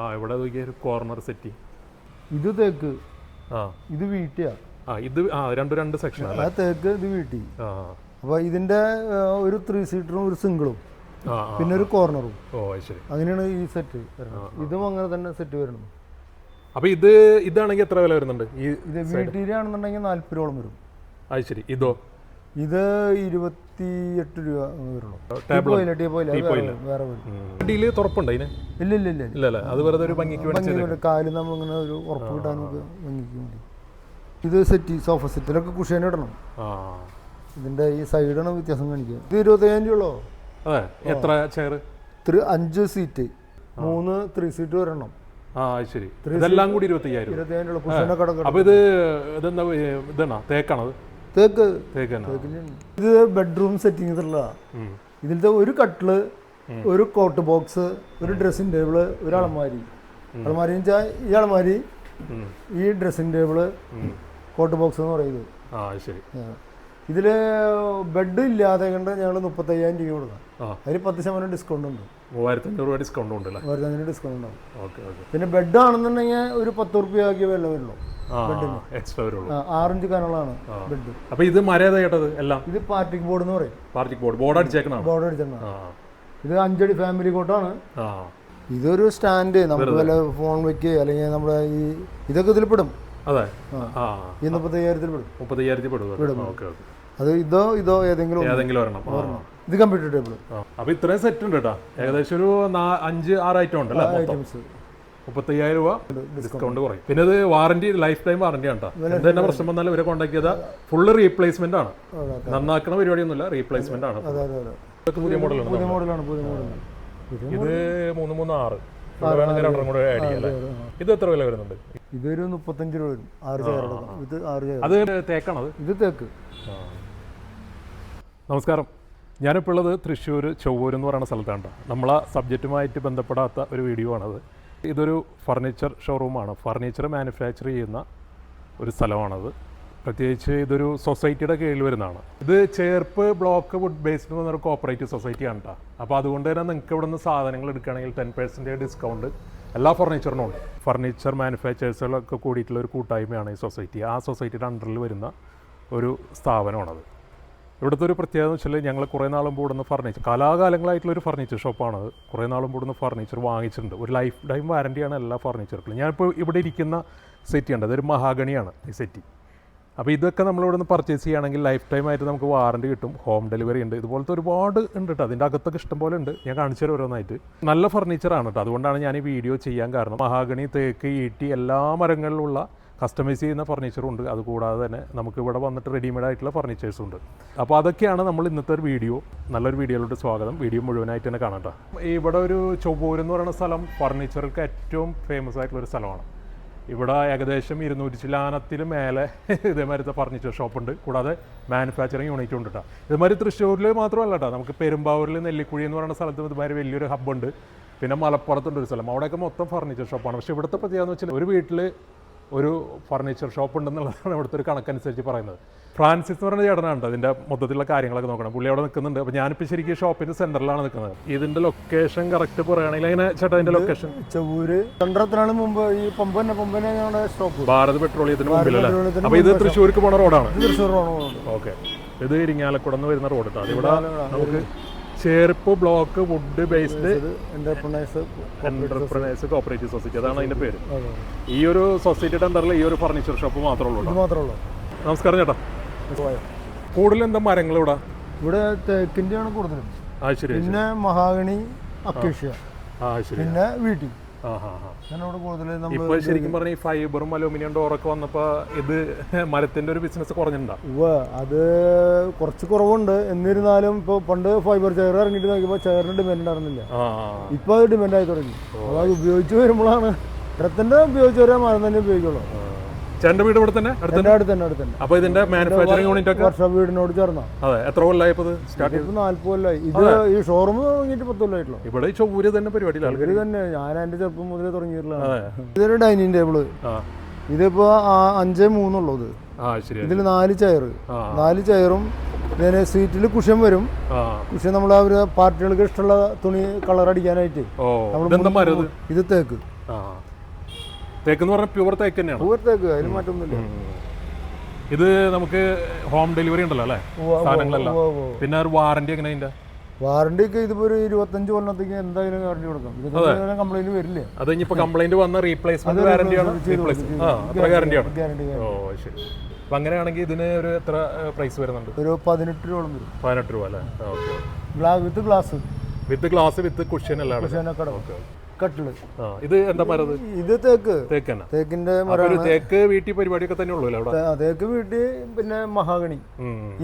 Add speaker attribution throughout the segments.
Speaker 1: ആ ഇവിടെ ഒരു കോർണർ സെറ്റി.
Speaker 2: ഇത് തേക്ക്, ഇത് വീട്ടിയാ.
Speaker 1: ഇത് രണ്ട് സെക്ഷൻ
Speaker 2: ആ തേക്ക്, ഇത് വീട്ടി. അപ്പൊ ഇതിന്റെ ഒരു 3 സീറ്ററും ഒരു സിംഗിളും പിന്നെ ഒരു കോർണറും. അങ്ങനെയാണ് ഈ സെറ്റ് വരുന്നത്. ഇതും അങ്ങനെ തന്നെ സെറ്റ് വരുന്നത്.
Speaker 1: അപ്പൊ ഇതാണെങ്കിൽ എത്ര വില വരുന്നുണ്ട്?
Speaker 2: ഇത് വീട്ടിലാണെന്നുണ്ടെങ്കിൽ 40 രൂപ വരും.
Speaker 1: അത് ശരി. ഇതോ?
Speaker 2: ഇത് 28 രൂപ വരുള്ളൂ.
Speaker 1: വേറെ തുറപ്പുണ്ട് അതിന്?
Speaker 2: ഇല്ല.
Speaker 1: അത് വെറുതെ ഒരു ഭംഗിക്ക്
Speaker 2: കാല് നമ്മളിങ്ങനെ ഒരു ഉറപ്പ് കിട്ടാൻ ഭംഗിക്ക് വേണ്ടി. ഇത് സെറ്റ് സോഫ സെറ്റിലൊക്കെ കുഷ്യൻ ഇടണം. ഇതിന്റെ ഈ സൈഡാണ് വ്യത്യാസം കാണിക്കുക. ഇത് 25 രൂപ.
Speaker 1: എത്ര ചെയർ?
Speaker 2: 5 സീറ്റ്, 3 3 സീറ്റ് വരണം.
Speaker 1: ശരി. ഇതെല്ലാം കൂടി 25,000 രൂപ. അപ്പൊ ഇതാണോ തേക്കാണത്?
Speaker 2: തേക്ക്. ഇത് ബെഡ്റൂം സെറ്റിംഗ് ഇതിലത്തെ ഒരു കട്ടില്, ഒരു കോട്ട് ബോക്സ്, ഒരു ഡ്രസ്സിംഗ് ടേബിള്, ഒരു അളമാരി. അളമാരി വെച്ചാൽ ഈ അളമാരി, ഈ ഡ്രസ്സിംഗ് ടേബിള്, കോട്ട് ബോക്സ് എന്ന് പറയുന്നത്. ഇതില് ബെഡ് ഇല്ലാതെ കണ്ട് ഞങ്ങൾ 35,000 രൂപ കൊടുക്കാം. അതിൽ 10% ഡിസ്കൗണ്ട് ഉണ്ട്.
Speaker 1: 3,500 രൂപ ഡിസ്കൗണ്ട് ഉണ്ട്.
Speaker 2: 3,500 ഡിസ്കൗണ്ട് ഉണ്ടാവും. പിന്നെ ബെഡ് ആണെന്നുണ്ടെങ്കിൽ ഒരു 10 റുപ്യ വില വരുള്ളൂ. ബെഡിന്
Speaker 1: എക്സ്ട്രാ വരുള്ളൂ.
Speaker 2: 6 ഇഞ്ച് കനളാണ് ബെഡ്.
Speaker 1: അപ്പൊ ഇത് മര്യാദ കേട്ടത് എല്ലാം
Speaker 2: ഇത് പാർട്ടിക് ബോർഡ് എന്ന് പറയും.
Speaker 1: ബോർഡ് അടിച്ചേക്കണം.
Speaker 2: ഇത് 5 അടി ഫാമിലി കോട്ടാണ്. ഇതൊരു സ്റ്റാൻഡ്, നമുക്ക് വല്ല ഫോൺ വെക്കുക അല്ലെങ്കിൽ നമ്മുടെ ഇതൊക്കെ ഇതിൽ പെടും.
Speaker 1: അതെ.
Speaker 2: ഈ 35,000 പെടും.
Speaker 1: 35,000 പെടും.
Speaker 2: അത് ഇതോ ഏതെങ്കിലും
Speaker 1: ഒരെണ്ണം.
Speaker 2: ഇത് കമ്പ്യൂട്ടർ ടേബിൾ.
Speaker 1: അപ്പൊ ഇത്രയും സെറ്റ് ഉണ്ട് കേട്ടോ. ഏകദേശം ഒരു 5-6 ഐറ്റം ഉണ്ടല്ലോ. 35,000 രൂപ ഡിസ്കൗണ്ട് കുറയും. പിന്നെ ഇത് വാറന്റി, ലൈഫ് ടൈം വാറന്റി ആണ്. എന്തെന്നെ പ്രശ്നം വന്നാലും ഇവരെ കോൺടാക്ട് ചെയ്താൽ ഫുള്ള് റീപ്ലേസ്മെന്റ് ആണ്. നന്നാക്കണ പരിപാടിയൊന്നുമില്ല, റീപ്ലേസ്മെന്റ് ആണ്. പുതിയ മോഡലാണ്. ഇത് 336. ഇത് എത്ര വില വരുന്നുണ്ട്?
Speaker 2: ഇതൊരു 35 രൂപ വരും. 6 ചെയർ. ഇത് 6 ചെയർ.
Speaker 1: അത് തേക്കാണത്?
Speaker 2: ഇത് തേക്ക്.
Speaker 1: നമസ്കാരം. ഞാനിപ്പോൾ ഉള്ളത് തൃശ്ശൂർ ചൊവ്വൂർ എന്ന് പറയുന്ന സ്ഥലത്താണ്. നമ്മളെ സബ്ജക്റ്റുമായിട്ട് ബന്ധപ്പെടാത്ത ഒരു വീഡിയോ ആണത്. ഇതൊരു ഫർണിച്ചർ ഷോറൂമാണ്. ഫർണിച്ചർ മാനുഫാക്ചർ ചെയ്യുന്ന ഒരു സ്ഥലമാണത്. പ്രത്യേകിച്ച് ഇതൊരു സൊസൈറ്റിയുടെ കീഴിൽ വരുന്നതാണ്. ഇത് ചേർപ്പ് ബ്ലോക്ക് വുഡ് ബേസ്ഡ് എന്നൊരു കോപ്പറേറ്റീവ് സൊസൈറ്റിയാണ് കേട്ടോ. അപ്പോൾ അതുകൊണ്ട് തന്നെ നിങ്ങൾക്ക് ഇവിടെ നിന്ന് സാധനങ്ങൾ എടുക്കുകയാണെങ്കിൽ 10% ഡിസ്കൗണ്ട് എല്ലാ ഫർണിച്ചറിനും ഉണ്ട്. ഫർണിച്ചർ മാനുഫാക്ചേഴ്സുകളൊക്കെ കൂടിയിട്ടുള്ള ഒരു കൂട്ടായ്മയാണ് ഈ സൊസൈറ്റി. ആ സൊസൈറ്റിയുടെ അണ്ടറിൽ വരുന്ന ഒരു സ്ഥാപനമാണത്. ഇവിടുത്തെ ഒരു പ്രത്യേകത എന്ന് വെച്ചാൽ ഞങ്ങൾ കുറേ നാളും കൂടുന്ന ഫർണിച്ചർ, കാലാകാലങ്ങളായിട്ടുള്ളൊരു ഫർണിച്ചർ ഷോപ്പാണത്. കുറേ നാളും കൂടുന്ന ഫർണിച്ചർ വാങ്ങിച്ചിട്ടുണ്ട്. ഒരു ലൈഫ് ടൈം വാറൻറ്റിയാണ് എല്ലാ ഫർണിച്ചർക്കും. ഞാനിപ്പോൾ ഇവിടെ ഇരിക്കുന്ന സെറ്റി ഉണ്ട്, അതൊരു മഹാഗണിയാണ് ഈ സെറ്റി. അപ്പോൾ ഇതൊക്കെ നമ്മളിവിടെ നിന്ന് പർച്ചേസ് ചെയ്യുകയാണെങ്കിൽ ലൈഫ് ടൈം ആയിട്ട് നമുക്ക് വാറൻറ്റി കിട്ടും. ഹോം ഡെലിവറി ഉണ്ട്. ഇതുപോലത്തെ ഒരുപാട് ഉണ്ട് കേട്ടോ. അതിൻ്റെ അകത്തൊക്കെ ഇഷ്ടം പോലെ ഉണ്ട്. ഞാൻ കാണിച്ചു തരാം ഓരോന്നായിട്ട്. നല്ല ഫർണിച്ചറാണ് കേട്ടോ. അതുകൊണ്ടാണ് ഞാൻ ഈ വീഡിയോ ചെയ്യാൻ കാരണം. മഹാഗണി, തേക്ക്, ഈട്ടി എല്ലാ മരങ്ങളിലുള്ള കസ്റ്റമൈസ് ചെയ്യുന്ന ഫർണിച്ചറും ഉണ്ട്. അതുകൂടാതെ തന്നെ നമുക്ക് ഇവിടെ വന്നിട്ട് റെഡിമെയ്ഡ് ആയിട്ടുള്ള ഫർണിച്ചേഴ്സും ഉണ്ട്. അപ്പോൾ അതൊക്കെയാണ് നമ്മൾ ഇന്നത്തെ ഒരു വീഡിയോ. നല്ലൊരു വീഡിയോയിലോട്ട് സ്വാഗതം. വീഡിയോ മുഴുവനായിട്ട് തന്നെ കാണാം. ഇവിടെ ഒരു ചൊവ്വൂർ എന്ന് പറയുന്ന സ്ഥലം ഫർണിച്ചർക്ക് ഏറ്റവും ഫേമസ് ആയിട്ടുള്ളൊരു സ്ഥലമാണ്. ഇവിടെ ഏകദേശം 200 ചില്ലാനത്തിന് മേലെ ഇതേമാതിരത്തെ ഫർണിച്ചർ ഷോപ്പുണ്ട്. കൂടാതെ മാനുഫാക്ചറിങ് യൂണിറ്റും ഉണ്ട് കേട്ടോ. ഇതുമാതിരി തൃശ്ശൂരിൽ മാത്രമല്ല കേട്ടോ, നമുക്ക് പെരുമ്പാവൂരിൽ നെല്ലിക്കുഴി എന്ന് പറയുന്ന സ്ഥലത്ത് ഇതുമാതിരി വലിയൊരു ഹബ്ബുണ്ട്. പിന്നെ മലപ്പുറത്തുണ്ട് ഒരു സ്ഥലം, അവിടെയൊക്കെ മൊത്തം ഫർണിച്ചർ ഷോപ്പാണ്. പക്ഷേ ഇവിടുത്തെ പ്രത്യേകത എന്ന് വെച്ചാൽ ഒരു വീട്ടിൽ ഒരു ഫർണിച്ചർ ഷോപ്പ് ഉണ്ടെന്നുള്ളതാണ് ഇവിടുത്തെ ഒരു കണക്കനുസരിച്ച് പറയുന്നത്. ഫ്രാൻസിസ് എന്ന് പറയുന്ന ചേട്ടനാണ് അതിൻ്റെ മൊത്തത്തിലുള്ള കാര്യങ്ങളൊക്കെ നോക്കണം. പുള്ളി അവിടെ നിൽക്കുന്നുണ്ട്. അപ്പോൾ ഞാനിപ്പോൾ ശരിക്കും ഷോപ്പിൻ്റെ സെൻറ്ററിലാണ് നിൽക്കുന്നത്. ഇതിൻ്റെ ലൊക്കേഷൻ കറക്റ്റ് പറയുകയാണെങ്കിൽ എങ്ങനെ ചേട്ടാ ഇതിൻ്റെ ലൊക്കേഷൻ?
Speaker 2: ചൊവ്വൂര് മുമ്പ് ഈ പമ്പനെ ഞങ്ങളുടെ ഷോപ്പ്
Speaker 1: ഭാരത് പെട്രോളിയത്തിന് മുമ്പിലല്ലേ? അപ്പോൾ ഇത് തൃശ്ശൂർക്ക് പോണ റോഡാണ്. ഓക്കെ. ഇത് ഇരിങ്ങാലക്കുട നിന്ന് വരുന്ന റോഡ് കേട്ടോ. അതിവിടെ നമുക്ക് Cherpu block wood based enterprise cooperative society, അതാണ് അതിന്റെ പേര്. ഈ ഒരു സൊസൈറ്റിയുടെ അണ്ടറിൽ ഈ ഒരു ഫർണിച്ചർ ഷോപ്പ് മാത്രമേ ഉള്ളൂ. നമസ്കാരം ചേട്ടാ. കൂടുതൽ എന്താ മരങ്ങൾ ഇവിടെ?
Speaker 2: തേക്കിന്റെ ആണ് കൂടുതലും. പിന്നെ മഹാഗണി, അക്കേഷ്യ, പിന്നെ വീട്ടി.
Speaker 1: ഇപ്പൊ ശരിക്കും പറഞ്ഞ ഈ ഫൈബറും അലൂമിനിയം ഡോറൊക്കെ വന്നപ്പോ ഇത് മരത്തിന്റെ ഒരു ബിസിനസ് കുറഞ്ഞിട്ടുണ്ടോ?
Speaker 2: അത് കുറച്ച് കുറവുണ്ട്. എന്നിരുന്നാലും ഇപ്പൊ പണ്ട് ഫൈബർ ചെയർ ഇറങ്ങിയിട്ട് നോക്കിയപ്പോ ചെയറിന് ഡിമാൻഡ് ഉണ്ടായിരുന്നില്ല. ഇപ്പൊ അത് ഡിമാൻഡ് ആയി തുടങ്ങി. അപ്പൊ അത് ഉപയോഗിച്ച് വരുമ്പോഴാണ് ഇടത്തിന്റെ ഉപയോഗിച്ച് വരാൻ മരം തന്നെ ഉപയോഗിക്കുള്ളൂ.
Speaker 1: ചേട്ടന്റെ വീട് ഇവിടെ തന്നെ അടുത്തന്നെ. അപ്പൊ ഇതിന്റെ മാനുഫാക്ചറിംഗ് യൂണിറ്റ് ഒക്കെ
Speaker 2: വർഷം വീടിനോട് ചേർന്ന.
Speaker 1: അതെ. എത്ര കൊല്ലായി?
Speaker 2: 40 കൊല്ലായി. ഇത് ഈ ഷോറൂം തുടങ്ങിയിട്ട് 10 കൊല്ലമായിട്ടുള്ളൂ.
Speaker 1: ഇവിടെ ഈ ചൊവ്വൂര് തന്നെ പരിപാടിയില്ല
Speaker 2: ഇവര് തന്നെ. ഞാൻ എന്റെ ചെറുപ്പം മുതലേ തുടങ്ങിയിട്ടുള്ള. ഇതൊരു ഡൈനിങ് ടേബിള്. ഇതിപ്പോ 5-3 ഉള്ളത്. ഇതിൽ 4 ചെയർ, 4 ചെയറും പിന്നെ സീറ്റിൽ കുഷ്യൻ വരും. കുഷ്യൻ നമ്മൾ അവര് പാർട്ടികൾക്ക് ഇഷ്ടമുള്ള തുണി കളർ അടിക്കാനായിട്ട്. ഇത് തേക്ക്.
Speaker 1: ആ തേക്കെന്ന് പറഞ്ഞാൽ പ്യുവർ തേക്ക് തന്നെയാണ്.
Speaker 2: പൂവർ തേക്ക്, അതിന് മാറ്റമൊന്നുമില്ല.
Speaker 1: ഇത് നമുക്ക് ഹോം ഡെലിവറി ഉണ്ടല്ലോ അല്ലേ സാധനങ്ങളെല്ലാം? പിന്നെ ഒരു വാറണ്ടി എങ്ങനെ അതിന്റെ?
Speaker 2: വാറണ്ടി ഒക്കെ ഇതിപ്പോ ഒരു 25 കൊല്ലത്തേക്ക് എന്തായാലും വാറണ്ടി കൊടുക്കാം. ഇതിന് കംപ്ലൈന്റ് വരില്ല.
Speaker 1: അത് ഇനിയിപ്പോ കംപ്ലൈന്റ് വന്ന റീപ്ലേസ്മെന്റ് വാറണ്ടിയാണ്? അത്ര ഗ്യാരണ്ടിയാണ്. ഓ ശരി. അപ്പൊ അങ്ങനെയാണെങ്കിൽ ഇതിന് ഒരു എത്ര പ്രൈസ് വരുന്നുണ്ട്?
Speaker 2: ഒരു 18 രൂപ വരും.
Speaker 1: 18 രൂപ അല്ലേ? Okay.
Speaker 2: With glass,
Speaker 1: with cushion എല്ലാം.
Speaker 2: കട്ടില്.
Speaker 1: ഇത് എന്താ മരം? ഇത്
Speaker 2: തേക്ക്.
Speaker 1: തേക്ക് തന്നെ.
Speaker 2: തേക്കിന്റെ
Speaker 1: തേക്ക് വീട്ടിൽ പരിപാടിയൊക്കെ തന്നെ ഉള്ളൂ അവിടെ?
Speaker 2: തേക്ക് വീട്ടിൽ. പിന്നെ മഹാഗണി,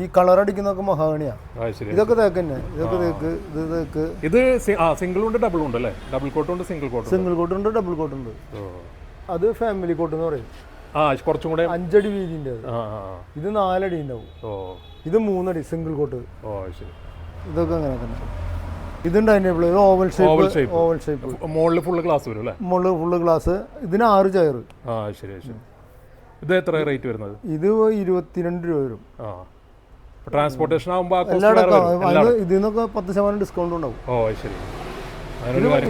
Speaker 2: ഈ കളർ അടിക്കുന്നൊക്കെ മഹാഗണിയാ. ഇതൊക്കെ തേക്ക് തന്നെ. ഇതൊക്കെ തേക്ക്. ഇത് തേക്ക്.
Speaker 1: ഇത് സിംഗിൾ ഉണ്ട് ഡബിൾ ഉണ്ട് അല്ലേ? ഡബിൾ കോട്ട് ഉണ്ട്, സിംഗിൾ കോട്ട്
Speaker 2: ഉണ്ട്, ഡബിൾ കോട്ട് ഉണ്ട്. അത് ഫാമിലി കോട്ട് എന്ന് പറയും.
Speaker 1: കുറച്ചും കൂടെ
Speaker 2: 5 അടി വീതിന്റെ. ഇത് 4 അടി ഉണ്ടാവും. ഇത് 3 അടി സിംഗിൾ കോട്ട്. ഇതൊക്കെ അങ്ങനെ തന്നെ. ഇതുണ്ട് അതിന്റെ ഓവൽ ഷേപ്പ്.
Speaker 1: മുകളിൽ ഫുള്ള് ഗ്ലാസ് വരും അല്ലേ?
Speaker 2: മുകളിൽ ഫുള്ള് ഗ്ലാസ്. ഇതിന് 6 ചെയർ.
Speaker 1: ശരി. ഇത് എത്ര റേറ്റ് വരുന്നത്?
Speaker 2: ഇത് 22 രൂപ വരും.
Speaker 1: ട്രാൻസ്പോർട്ടേഷൻ ആകുമ്പോൾ
Speaker 2: ഇതിൽ നിന്നൊക്കെ 10% ഡിസ്കൗണ്ട് ഉണ്ടാവും.
Speaker 1: ശരി.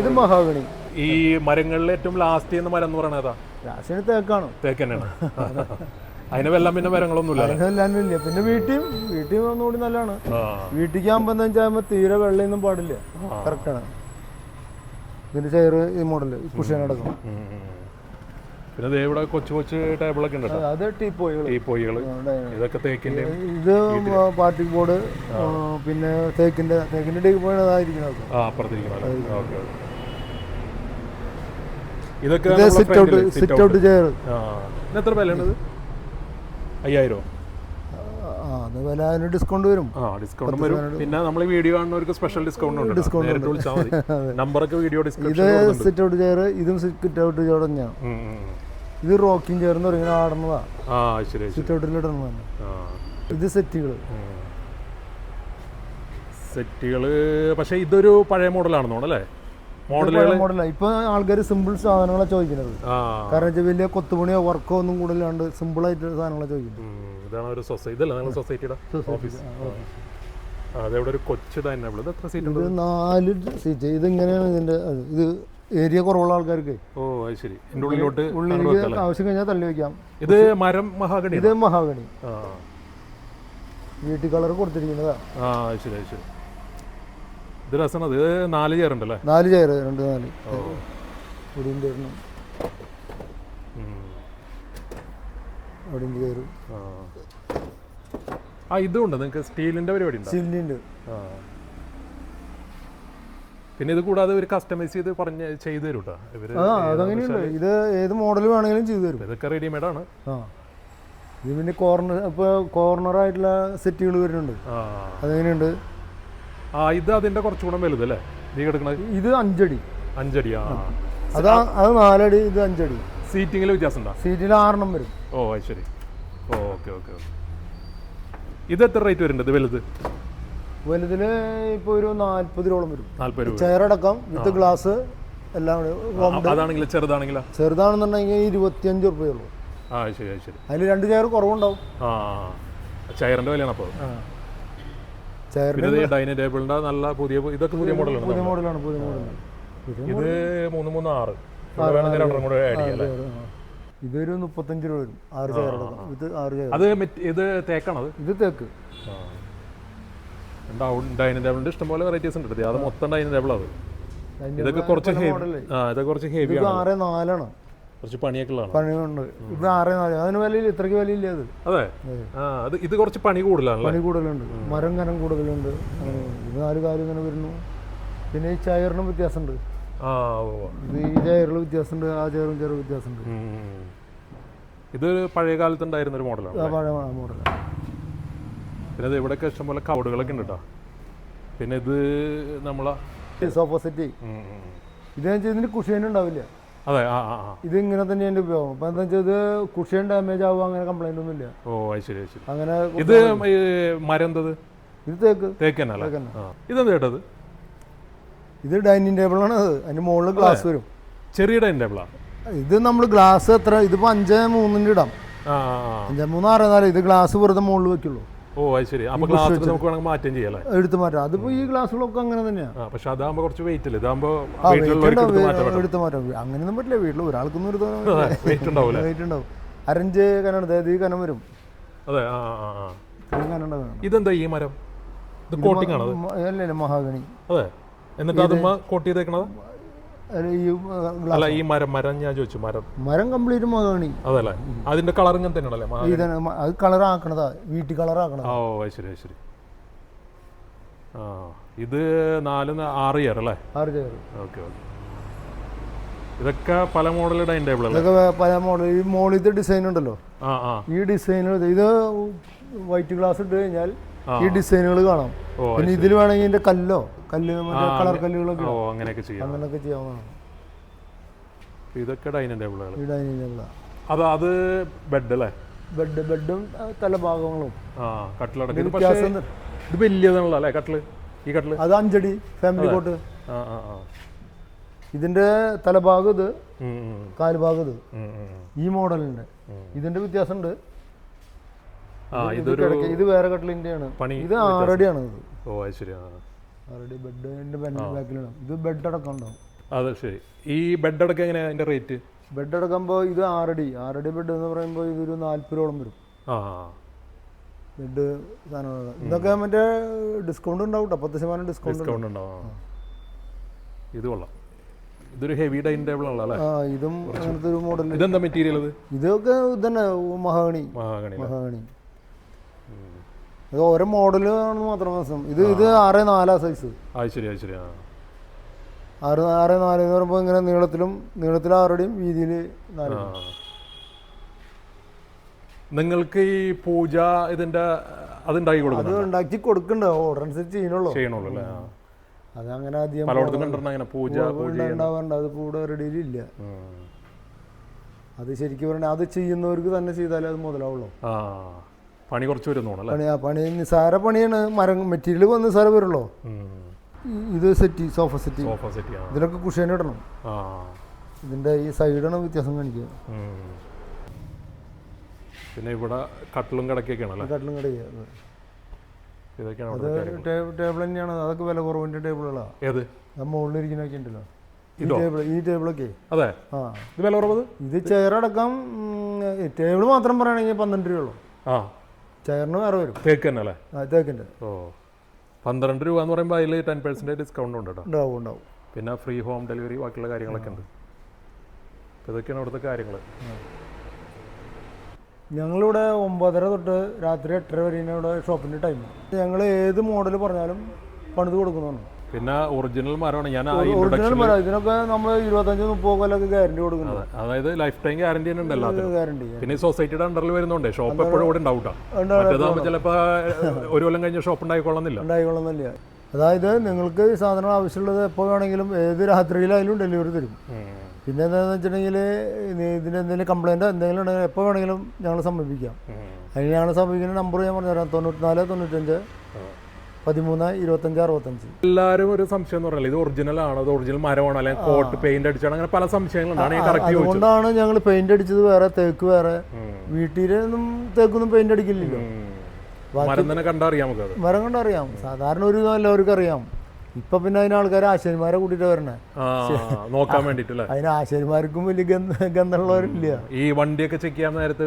Speaker 2: ഇത് മഹാഗണി.
Speaker 1: ഈ മരങ്ങളിൽ ഏറ്റവും ലാസ്റ്റ് ചെയ്യുന്ന മരം എന്ന് പറയുന്നത് ഏതാ?
Speaker 2: ലാസ്റ്റ് തേക്കാണ്.
Speaker 1: തേക്ക് തന്നെയാണ്. അതിന് വെള്ളം പിന്നെ മരങ്ങളൊന്നുമില്ല.
Speaker 2: പിന്നെ വീട്ടിൽ ഒന്നുകൂടി നല്ലതാണ്. വീട്ടിലേക്ക് ആകുമ്പോ എന്താ വെച്ചാൽ തീരെ വെള്ളമൊന്നും പാടില്ല. കറക്റ്റാണ്. ഇതിന്റെ ചെയർ ഈ മോഡല് കുഷ്യനടക്കം.
Speaker 1: പിന്നെ ഇവിടെ കൊച്ചു ടേബിളൊക്കെ ഉണ്ട്.
Speaker 2: അത് ടീപ്പോയികൾ.
Speaker 1: ഇതൊക്കെ തേക്കിന്റെ.
Speaker 2: ഇത് പാർട്ടി ബോർഡ്. പിന്നെ തേക്കിന്റെ ടീപ്പോയി അതായിരിക്കുന്നത്.
Speaker 1: ഇതൊക്കെ
Speaker 2: സിറ്റ് ഔട്ട് ചെയർ.
Speaker 1: എത്ര വിലയാണത്? 5000.
Speaker 2: അത് വില അതിന് ഡിസ്കൗണ്ട് വരും.
Speaker 1: ഡിസ്കൗണ്ട് വരും. പിന്നെ നമ്മൾ വീഡിയോ കാണുന്നവർക്ക് സ്പെഷ്യൽ ഡിസ്കൗണ്ട് ഉണ്ട്. നേരിട്ട് വിളിച്ചാൽ മതി. നമ്പറൊക്കെ വീഡിയോ ഡിസ്ക്രിപ്ഷനിൽ
Speaker 2: ഇത് സിറ്റ് ഔട്ട് ചെയർ. ഇതും സിറ്റ് ഔട്ട് ചെയർ തന്നെയാണ്. ഇത് റോക്കിംഗ് ചെയർ എന്ന് പറയുന്നത് ആടുന്നതാ. സിറ്റ് ഔട്ടിൽ ഇടുന്നതാണ്. ഇത് സെറ്റുകള്.
Speaker 1: പക്ഷെ ഇതൊരു പഴയ മോഡലാണെന്നോ അല്ലേ?
Speaker 2: മോഡലാണ്. ഇപ്പൊ ആൾക്കാർ സിമ്പിൾ സാധനങ്ങളാണ് ചോദിക്കുന്നത്. കാരണം വെച്ചാൽ വലിയ കൊത്തുപണിയോ വർക്കോ ഒന്നും കൂടുതലാണ്ട് സിമ്പിൾ ആയിട്ട് സാധനങ്ങളാണ് ചോദിക്കുന്നത്.
Speaker 1: ഇതാണ് ഒരു സൊസൈറ്റിയുടെ ഓഫീസ്. അതെവിടെ ഒരു കൊച്ചു തന്നെ. ഇത്
Speaker 2: 4 സീറ്റ്. ഇതിങ്ങനെയാണ് ഇതിന്റെ. ഇത് ഏരിയ കുറവുള്ള ആൾക്കാർക്ക്
Speaker 1: ശരി. ഉള്ളിലേക്ക്
Speaker 2: ആവശ്യം കഴിഞ്ഞാൽ തള്ളി വെക്കാം.
Speaker 1: ഇത് മരം മഹാഗണി.
Speaker 2: ഇത് മഹാഗണി. വീട്ടിൽ കളർ കൊടുത്തിരിക്കുന്നതാ.
Speaker 1: ശരി. ഇത് രസമാണ്. ഇത് 4 ചെയർ ഉണ്ടല്ലേ?
Speaker 2: 4 ചെയർ. 2-4 ഒടിയും ചേരണം. ഒടിയും ചെയർ.
Speaker 1: ഇതുണ്ട് നിങ്ങൾക്ക് സ്റ്റീലിന്റെ പരിപാടി?
Speaker 2: സ്റ്റീലിന്റെ.
Speaker 1: പിന്നെ ഇത് കൂടാതെ ഒരു കസ്റ്റമൈസ് ചെയ്ത് ചെയ്തു തരും കേട്ടോ ഇവര്.
Speaker 2: അതങ്ങനെയുണ്ട്. ഇത് ഏത് മോഡൽ വേണമെങ്കിലും ചെയ്തു തരും.
Speaker 1: ഇതൊക്കെ റെഡിമെയ്ഡ് ആണ്.
Speaker 2: ഇത് പിന്നെ കോർണർ ആയിട്ടുള്ള സെറ്റുകൾ വരുന്നുണ്ട്. അതെങ്ങനെയുണ്ട്?
Speaker 1: ഇത് അതിന്റെ കുറച്ചുകൂടെ വലുതല്ലേ നീ കിടക്കുന്നത്?
Speaker 2: ഇത് 5 അടി.
Speaker 1: 5 അടി.
Speaker 2: അത് 4 അടി. ഇത് 5 അടി.
Speaker 1: സീറ്റിംഗിൽ വ്യത്യാസം ഉണ്ടോ?
Speaker 2: സീറ്റിൽ 6 വരും.
Speaker 1: ശരി. ഓക്കെ. ഇത് എത്ര റേറ്റ് വരുന്നുണ്ട്?
Speaker 2: വലുതില് ഇപ്പൊ ഒരു 40 രൂപയോളം വരും.
Speaker 1: 40 രൂപ.
Speaker 2: ചെയർ അടക്കം വിത്ത് ഗ്ലാസ് എല്ലാം. ചെറുതാണെന്നുണ്ടെങ്കിൽ 25 രൂപയുള്ളൂ.
Speaker 1: ശരി.
Speaker 2: അതിൽ 2 ചെയർ കുറവുണ്ടാവും.
Speaker 1: ചെയറിന്റെ വിലയാണ് അപ്പോൾ. ഡൈനിങ് ടേബിളിന്റെ നല്ല ഇതൊക്കെ പുതിയ മോഡലാണ്.
Speaker 2: പുതിയ മോഡൽ.
Speaker 1: ഇത് 336.
Speaker 2: ഇതൊരു 35 രൂപ വരും. 6 ചെയർ അടക്കം. ഇത് 6 ചെയർ.
Speaker 1: ഇത് തേക്കാണത്?
Speaker 2: ഇത് തേക്ക്.
Speaker 1: ഡൈനിങ് ടേബിളിന്റെ ഇഷ്ടംപോലെ വെറൈറ്റീസ് ഉണ്ട്. അത് മൊത്തം ഡൈനിങ് ടേബിൾ. അത് ഇതൊക്കെ കുറച്ച് ഹെവി ആണ്.
Speaker 2: 6-4
Speaker 1: കുറച്ച് പണിയൊക്കെ ഉള്ളതാണ്.
Speaker 2: പണിയുണ്ട്. ഇത് 6-4. അതിന് വിലയില്ല. ഇത്രയ്ക്ക് വിലയില്ല.
Speaker 1: അത് ഇത് കുറച്ച് പണി കൂടുതലുണ്ട്.
Speaker 2: മരം കനം കൂടുതലുണ്ട്. ഇത് 4 കാര്യം ഇങ്ങനെ വരുന്നു. പിന്നെ ഈ ചെയറിനും വ്യത്യാസമുണ്ട്. ഈ ചെയറിൽ വ്യത്യാസമുണ്ട്. ആ ചെയറും വ്യത്യാസമുണ്ട്.
Speaker 1: ഇത് പഴയ കാലത്തുണ്ടായിരുന്ന ഒരു മോഡലാണ്.
Speaker 2: പഴയ മോഡലാണ്.
Speaker 1: പിന്നെ ഇത് ഇവിടെയൊക്കെ ഇഷ്ടംപോലെ കബോർഡുകളൊക്കെ ഉണ്ട് കേട്ടോ. പിന്നെ ഇത് നമ്മളെ
Speaker 2: സോഫ സെറ്റ്. ഇതിന് കുഷ്യൻ ഉണ്ടാവില്ല. ഇത് ഇങ്ങനെ തന്നെ എൻ്റെ ഉപയോഗം. അപ്പൊ എന്താ വെച്ചാൽ ഇത് കുഷ്യൻ ഡാമേജ് ആവുക അങ്ങനെ കംപ്ലൈന്റ് ഒന്നും ഇല്ല.
Speaker 1: ശരി.
Speaker 2: അങ്ങനെ
Speaker 1: ഇത് മരം എന്തത്?
Speaker 2: ഇത് തേക്ക്
Speaker 1: തന്നെ. ഇതെന്താ കേട്ടത്?
Speaker 2: ഇത് ഡൈനിങ് ടേബിൾ ആണ്. അതിന്റെ മുകളിൽ ഗ്ലാസ് വരും.
Speaker 1: ചെറിയ ഡൈനിങ് ടേബിളാ
Speaker 2: ഇത്. നമ്മൾ ഗ്ലാസ് എത്ര ഇതിപ്പോ 5-3 ഇടാം. 5-3 6-4. ഇത് ഗ്ലാസ് വെറുതെ മുകളിൽ വെക്കുള്ളൂ.
Speaker 1: ഓ അത് ശരി. അപ്പോൾ ഗ്ലാസ് നമുക്ക് വേണമെങ്കിൽ മാറ്റം ചെയ്യാം അല്ലേ?
Speaker 2: എടുത്ത് മാറ്റാം. അതിപ്പോൾ ഈ ഗ്ലാസ്സുകളൊക്കെ അങ്ങനെ തന്നെയാണ്.
Speaker 1: പക്ഷെ അതാകുമ്പോൾ കുറച്ച് വെയിറ്റ് ഇല്ല. ഇതാകുമ്പോൾ
Speaker 2: എടുത്ത് മാറ്റാം. അങ്ങനെയൊന്നും പറ്റില്ല. വീട്ടിൽ ഒരാൾക്കൊന്നും എടുത്ത്
Speaker 1: വെയിറ്റ് ഉണ്ടാവില്ല.
Speaker 2: വെയിറ്റ് ഉണ്ടാവും. അരഞ്ച് കനാണ്, അതായത് ഈ കനം വരും.
Speaker 1: അതെ. ഇതെന്താ ഈ മരം? ഇത് കോട്ടിംഗ് ആണത്?
Speaker 2: അല്ലല്ല, മഹാഗണി.
Speaker 1: അതെ. എന്നിട്ട് അതുമ്മ കോട്ട് ചെയ്തേക്കണത്? അല്ല, ഈ മരം ഞാൻ ചോദിച്ചു. മരം
Speaker 2: കംപ്ലീറ്റ് മഹാഗണി.
Speaker 1: അതല്ലേ? അതിന്റെ കളർ ഇങ്ങനെ തന്നെയാണല്ലേ?
Speaker 2: അത് കളർ ആക്കണതാ, വീട്ടിൽ കളർ ആക്കണത്.
Speaker 1: ഓ ശരി ശരി. ആ, ഇത് 4-6 ഇയർ അല്ലേ?
Speaker 2: 6 ഇയർ.
Speaker 1: Okay okay. ഇതൊക്കെ പല മോഡൽ ഡൈനിങ് ടേബിൾ അല്ലേ?
Speaker 2: ഇതൊക്കെ പല മോഡൽ. ഈ മോളിത്തെ ഡിസൈൻ ഉണ്ടല്ലോ, ഈ ഡിസൈനുകൾ, ഇത് വൈറ്റ് ഗ്ലാസ് ഇട്ട് കഴിഞ്ഞാൽ ഈ ഡിസൈനുകൾ കാണാം. പിന്നെ ഇതിൽ വേണമെങ്കിൽ ഇതിന്റെ കല്ല് കളർ കല്ലുകളൊക്കെ
Speaker 1: അങ്ങനെയൊക്കെ
Speaker 2: ചെയ്യാവുന്നതാണ്.
Speaker 1: ഇതൊക്കെ ഡൈനിങ് ടേബിളുകൾ.
Speaker 2: ഈ ഡൈനിങ് ടേബിളാണ്.
Speaker 1: അത് ബെഡ് അല്ലേ?
Speaker 2: ബെഡും തലഭാഗങ്ങളും.
Speaker 1: കട്ടിലടക്കം ഇത് വലിയതാണല്ലോ അല്ലേ കട്ടില്? ഈ കട്ടില്
Speaker 2: അത് 5 അടി ഫാമിലി കോട്ട്. ഇതിന്റെ തലഭാഗം ഇത്, കാൽഭാഗം ഇത്. ഈ മോഡലിന്റെ ഇതിന്റെ വ്യത്യാസമുണ്ട്. ഇത് വേറെ കട്ടിലിന്റെയാണ്. ഇത് 6 അടിയാണ്. ഇത് 6 അടി ബെഡിന്റെ ബാക്കിലാണ്. ഇത് ബെഡ് അടക്കം ഉണ്ടാവും.
Speaker 1: അതെ ശരി. ഈ ബെഡ് അടക്കം എങ്ങനെയാ അതിന്റെ റേറ്റ്?
Speaker 2: ബെഡ് അടക്കുമ്പോൾ ഇത് 6 അടി ബെഡ് എന്ന് പറയുമ്പോൾ ഇതൊരു 40 രൂപയോളം വരും. ബെഡ് സാധനങ്ങൾ ഇതൊക്കെ മറ്റേ ഡിസ്കൗണ്ട് ഉണ്ടാവും കേട്ടോ, 10% ഡിസ്കൗണ്ട്
Speaker 1: ഉണ്ടാവും. ഇത് കൊള്ളാം. ഇതൊരു ഹെവി ഡൈനിങ് ടേബിൾ ആണല്ലോ അല്ലേ?
Speaker 2: ഇതും അങ്ങനത്തെ ഒരു മോഡൽ.
Speaker 1: ഇതെന്താ മെറ്റീരിയൽ?
Speaker 2: ഇതൊക്കെ ഇതന്നെ മഹാഗണി. ഇത് ഓരോ മോഡല് ആണെന്ന് മാത്രം മനസ്സിലാവും. ഇത് 6.4 സൈസ്. 6.4 എന്ന് പറയുമ്പോൾ ഇങ്ങനെ നീളത്തിൽ 6 അടിയും വീതിയിൽ 4 അടി.
Speaker 1: നിങ്ങൾക്ക് ഈ പൂജ ഇതിന്റെ അത് ഉണ്ടാക്കി
Speaker 2: കൊടുക്കണ്ട, ഓർഡർ അനുസരിച്ച് ചെയ്യണുള്ളൂ അല്ലേ? അതങ്ങനെ അധികം
Speaker 1: പൂജ
Speaker 2: ഉണ്ടാവാറുണ്ട്. അത് ഇവിടെ റെഡിയിലില്ല. അത് ശരിക്കും പറഞ്ഞാൽ അത് ചെയ്യുന്നവർക്ക് തന്നെ ചെയ്താലേ അത് മുതലാവുള്ളൂ.
Speaker 1: പണി കുറച്ച് വരുന്നു.
Speaker 2: പണി നിസാര പണിയാണ്. മെറ്റീരിയൽ വന്ന് നിസാര വരുള്ളൂ. ഇത് സോഫ സെറ്റ് ഇതിലൊക്കെ കുഷൻ ഇടണം. ഇതിന്റെ ഈ സൈഡാണ് വ്യത്യാസം കാണിക്കുക.
Speaker 1: പിന്നെ ഇവിടെ കട്ടിലും കിടക്കൊക്കെയാണല്ലോ.
Speaker 2: കട്ടിലും കിടക്കുക. ടേബിൾ തന്നെയാണ്. അതൊക്കെ വില കുറവിന്റെ ടേബിളുകളാണ്.
Speaker 1: ഏത്
Speaker 2: മുകളിലിരിക്കുന്നൊക്കെ ഉണ്ടല്ലോ ഈ ടേബിളൊക്കെ.
Speaker 1: അതെ. ഇത് വില കുറവ്.
Speaker 2: ഇത് ചെയറടക്കം ടേബിൾ മാത്രം പറയുകയാണെങ്കിൽ 12 രൂപയുള്ളൂ. ചെയറിന് വേറെ വരും.
Speaker 1: തേക്ക് തന്നെ അല്ലേ?
Speaker 2: തേക്കിന്റെ.
Speaker 1: 12 രൂപ എന്ന് പറയുമ്പോൾ അതിൽ 10% ഡിസ്കൗണ്ട് ഉണ്ട് കേട്ടോ.
Speaker 2: ഉണ്ടാവും.
Speaker 1: പിന്നെ ഫ്രീ ഹോം ഡെലിവറി ബാക്കിയുള്ള കാര്യങ്ങളൊക്കെ ഉണ്ട്. ഇതൊക്കെയാണ് ഇവിടുത്തെ കാര്യങ്ങൾ.
Speaker 2: ഞങ്ങളിവിടെ 9:30 തൊട്ട് രാത്രി 8:30 വരെയാണ് ഇവിടെ ഷോപ്പിന്റെ ടൈം. ഞങ്ങൾ ഏത് മോഡൽ പറഞ്ഞാലും പണിത് കൊടുക്കുന്നതാണ്.
Speaker 1: പിന്നെ ഒറിജിനൽ മരമാണ്.
Speaker 2: ഒറിജിനൽ മരം. ഇതിനൊക്കെ നമ്മൾ 25-30 കൊല്ലമൊക്കെ ഗ്യാരണ്ടി കൊടുക്കുന്നത്.
Speaker 1: അതായത് ലൈഫ് ടൈം ഗ്യാരണ്ടി ഉണ്ടല്ലോ. ഗ്യാരണ്ടി. പിന്നെ സൊസൈറ്റിയുടെ അണ്ടറിൽ വരുന്നുണ്ട്. ഷോപ്പ് എപ്പോഴും ഇവിടെ ഉണ്ടാവും. ചിലപ്പോൾ 1 കൊല്ലം കഴിഞ്ഞ ഷോപ്പ് ഉണ്ടായിക്കൊള്ളുന്നില്ല. അതായത് നിങ്ങൾക്ക് ഈ സാധനം ആവശ്യമുള്ളത് എപ്പോൾ വേണമെങ്കിലും ഏത് രാത്രിയിലായാലും ഡെലിവറി തരും. പിന്നെ എന്താണെന്ന് വെച്ചിട്ടുണ്ടെങ്കിൽ ഇതിന് എന്തെങ്കിലും കംപ്ലൈൻറ്റോ എന്തെങ്കിലും ഉണ്ടെങ്കിൽ എപ്പോൾ വേണമെങ്കിലും ഞങ്ങൾ സമീപിക്കാം. അതിന് ഞങ്ങൾ സമീപിക്കുന്ന നമ്പർ ഞാൻ പറഞ്ഞുതരാം. 94 95 13 25 65. എല്ലാവരും ഒരു സംശയം എന്ന് പറഞ്ഞാൽ ഇത് ഒറിജിനൽ ആണോ, അത് ഒറിജിനൽ മരമാണോ, അല്ലെങ്കിൽ കോട്ട് പെയിന്റ് അടിച്ചാണ്, അങ്ങനെ പല സംശയങ്ങളുണ്ടാണ്.
Speaker 2: അതുകൊണ്ടാണ് ഞങ്ങൾ പെയിന്റ് അടിച്ചത് വേറെ, തേക്ക് വേറെ. വീട്ടിലൊന്നും തേക്കൊന്നും പെയിന്റ് അടിക്കില്ലല്ലോ.
Speaker 1: മരം തന്നെ കണ്ടറിയാം.
Speaker 2: മരം കണ്ടറിയാം. സാധാരണ ഒരു എല്ലാവർക്കും അറിയാം. ഇപ്പൊ പിന്നെ അതിന് ആൾക്കാർ ആശാരിമാരെ കൂട്ടിട്ട് വരണേ
Speaker 1: നോക്കാൻ വേണ്ടിട്ട്.
Speaker 2: അതിന് ആശാരിമാർക്കും വലിയ ഗന്ധമുള്ളവരില്ല.
Speaker 1: ഈ വണ്ടിയൊക്കെ ചെക്ക് ചെയ്യാൻ നേരത്ത്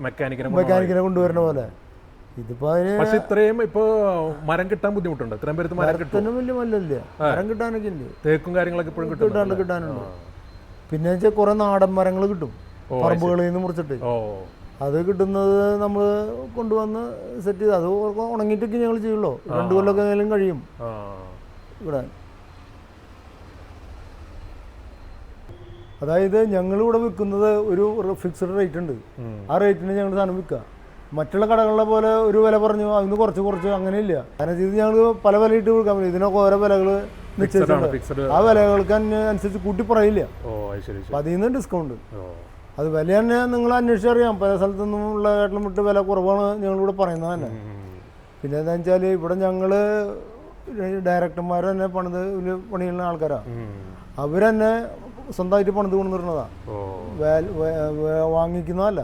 Speaker 2: മെക്കാനിക്കിനെ കൊണ്ടുവരുന്ന പോലെ. ഇതിപ്പോ
Speaker 1: പക്ഷെ ഇത്രയും ഇപ്പൊ മരം കിട്ടാൻ ബുദ്ധിമുട്ടുണ്ട്. ഇത്രയും പേര് മരം കിട്ടാൻ
Speaker 2: വലിയ മല്ലല്ല. മരം കിട്ടാനൊക്കെ ഉണ്ട്.
Speaker 1: തേക്കും കാര്യങ്ങളൊക്കെ ഇപ്പോഴും
Speaker 2: കിട്ടാനുണ്ട്. പിന്നെ വെച്ചാൽ കുറെ നാടൻ മരങ്ങൾ കിട്ടും പറമ്പുകളിൽ നിന്ന് മുറിച്ചിട്ട്. അത് കിട്ടുന്നത് നമ്മൾ കൊണ്ടുവന്ന് സെറ്റ് ചെയ്ത് അത് ഉണങ്ങിയിട്ടൊക്കെ ഞങ്ങൾ ചെയ്യുള്ളൂ. 2 കൊല്ലമൊക്കെ ആയാലും കഴിയും ഇവിടെ. അതായത് ഞങ്ങളിവിടെ വിൽക്കുന്നത് ഒരു ഫിക്സഡ് റേറ്റ് ഉണ്ട്. ആ റേറ്റിന് ഞങ്ങൾ സാധനം വിൽക്കുക. മറ്റുള്ള കടകളിലെ പോലെ ഒരു വില പറഞ്ഞു അതിന് കുറച്ച് അങ്ങനെയില്ല. കാരണം ഇത് ഞങ്ങൾ പല വില ഇട്ട് കൊടുക്കാൻ പറ്റും. ഇതിനൊക്കെ ഓരോ വിലകൾ നിശ്ചയിച്ചിട്ടുണ്ട്. ആ വിലകൾക്ക് അനുസരിച്ച് കൂട്ടി പറയില്ല. അപ്പം അതിൽ നിന്ന് ഡിസ്കൗണ്ട്. അത് വില തന്നെ നിങ്ങൾ അന്വേഷിച്ചറിയാം. പല സ്ഥലത്തുനിന്നും ഉള്ളതായിട്ടും വിട്ട് വില കുറവാണ് ഞങ്ങളിവിടെ പറയുന്നത് തന്നെ. പിന്നെ എന്താ വെച്ചാൽ ഇവിടെ ഞങ്ങൾ ഡയറക്ടർമാർ തന്നെ പണിയുന്ന ആൾക്കാരാണ്. അവർ തന്നെ സ്വന്തമായിട്ട് പണിത് കൊണ്ടുവരുന്നതാണ്, വാങ്ങിക്കുന്നതല്ല.